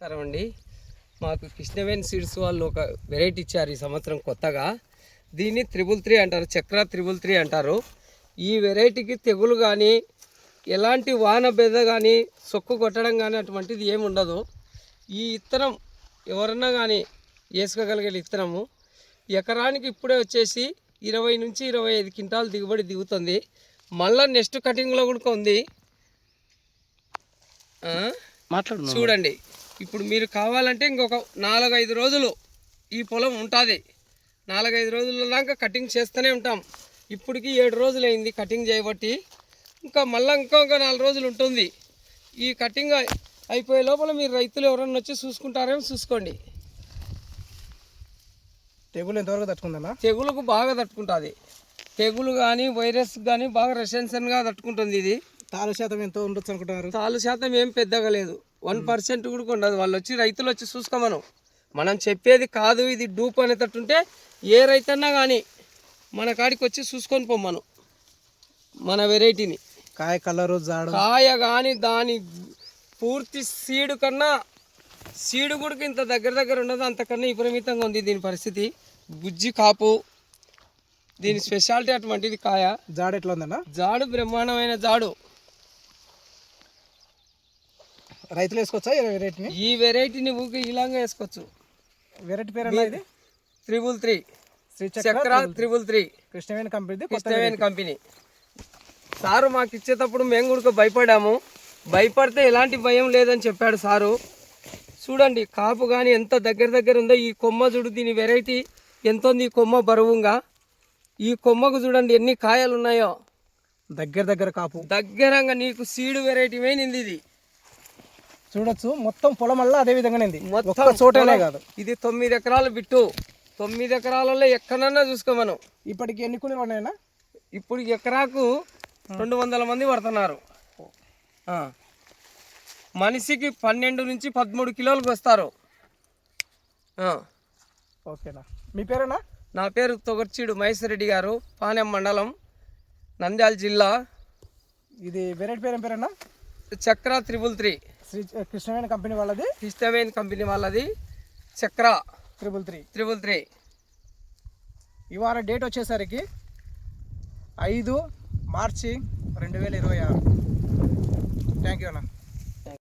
నమస్కారం అండి. మాకు కృష్ణవేణి సీడ్స్ వాళ్ళు ఒక వెరైటీ ఇచ్చారు ఈ సంవత్సరం కొత్తగా. దీన్ని 333 అంటారు, చక్ర 333 అంటారు. ఈ వెరైటీకి తెగులు కానీ ఎలాంటి వాన బెద కానీ సొక్కు కొట్టడం కానీ అటువంటిది ఏమి ఉండదు. ఈ ఇత్తనం ఎవరన్నా కానీ వేసుకోగలిగే ఇత్తనము. ఎకరానికి ఇప్పుడే వచ్చేసి 20 నుంచి 25 క్వింటాలు దిగుబడి దిగుతుంది. మళ్ళీ నెక్స్ట్ కటింగ్లో కూడా ఉంది. చూడండి, ఇప్పుడు మీరు కావాలంటే ఇంకొక 4-5 రోజులు ఈ పొలం ఉంటుంది. 4-5 రోజుల దాకా కటింగ్ చేస్తూనే ఉంటాం. ఇప్పటికి 7 రోజులు అయింది కటింగ్ చేయబట్టి. ఇంకా మళ్ళీ ఇంకొక 4 రోజులు ఉంటుంది. ఈ కటింగ్ అయిపోయే లోపల మీరు రైతులు ఎవరన్నా వచ్చి చూసుకుంటారేమో చూసుకోండి. తెగులు ఎంతవరకు తట్టుకుందన్నా? తెగులుకు బాగా తట్టుకుంటుంది. తెగులు కానీ వైరస్ కానీ బాగా రెసిస్టెన్స్గా తట్టుకుంటుంది. ఇది తాలు శాతం ఎంతో ఉండొచ్చు అనుకుంటున్నారు? తాలు శాతం ఏం పెద్దగా లేదు, 1% కూడా ఉండదు. వాళ్ళు వచ్చి రైతులు వచ్చి చూసుకోమను. మనం చెప్పేది కాదు ఇది డూప్ అనేటట్టుంటే ఏ రైతన్నా కానీ మన కాడికి వచ్చి చూసుకొని పొమ్మను మన వెరైటీని. కాయ కలరు జాడు కాయ కానీ దాని పూర్తి సీడు కన్నా సీడు కూడా ఇంత దగ్గర ఉండదు, అంతకన్నా విపరీతంగా ఉంది దీని పరిస్థితి. గుజ్జి కాపు దీని స్పెషాలిటీ అటువంటిది. కాయ జాడు ఎట్లా ఉందన్నా? జాడు బ్రహ్మాండమైన జాడు. రైతులు వేసుకోవచ్చా ఈ వెరైటీని? ఈ వెరైటీని ఊకి ఇలాగా వేసుకోవచ్చు. వెరైటీ పేరు ఇది 333 శ్రీ చక్ర 333 Krishnaveni company. Krishnaveni company sir మాకు ఇచ్చేటప్పుడు మేము కూడా భయపడాము. భయపడితే ఎలాంటి భయం లేదని చెప్పాడు సారు. చూడండి కాపు కానీ ఎంత దగ్గర ఉందో. ఈ కొమ్మ చూడు, దీని వెరైటీ ఎంత ఉంది. ఈ కొమ్మ బరువుగా, ఈ కొమ్మకు చూడండి ఎన్ని కాయలు ఉన్నాయో. దగ్గర కాపు దగ్గరంగా నీకు సీడు వెరైటీ పోయింది. ఇది చూడొచ్చు, మొత్తం పొలం వల్ల అదే విధంగా మొత్తం చోటనే కాదు. ఇది 9 ఎకరాలు బిట్టు. 9 ఎకరాలలో ఎక్కడన్నా చూసుకోమను. ఇప్పటికి ఎన్ని కూలీలు ఉన్నాయన్నా? ఇప్పుడు ఎకరాకు 200 మంది పడుతున్నారు. మనిషికి 12 నుంచి 13 కిలోలకు వస్తారు. ఓకేనా, మీ పేరేనా? నా పేరు తొగర్చీడు మహేశ్వర్ రెడ్డి గారు, పానెం మండలం, నంద్యాల జిల్లా. ఇది వెరైటీ పేరు ఏం పేరేనా? చక్ర 333 శ్రీ కృష్ణవేణి కంపెనీ వాళ్ళది. కృష్ణవేణి కంపెనీ వాళ్ళది చక్ర 333. ఇవాళ డేట్ వచ్చేసరికి 5 మార్చి 2026. థ్యాంక్ యూ అన్న.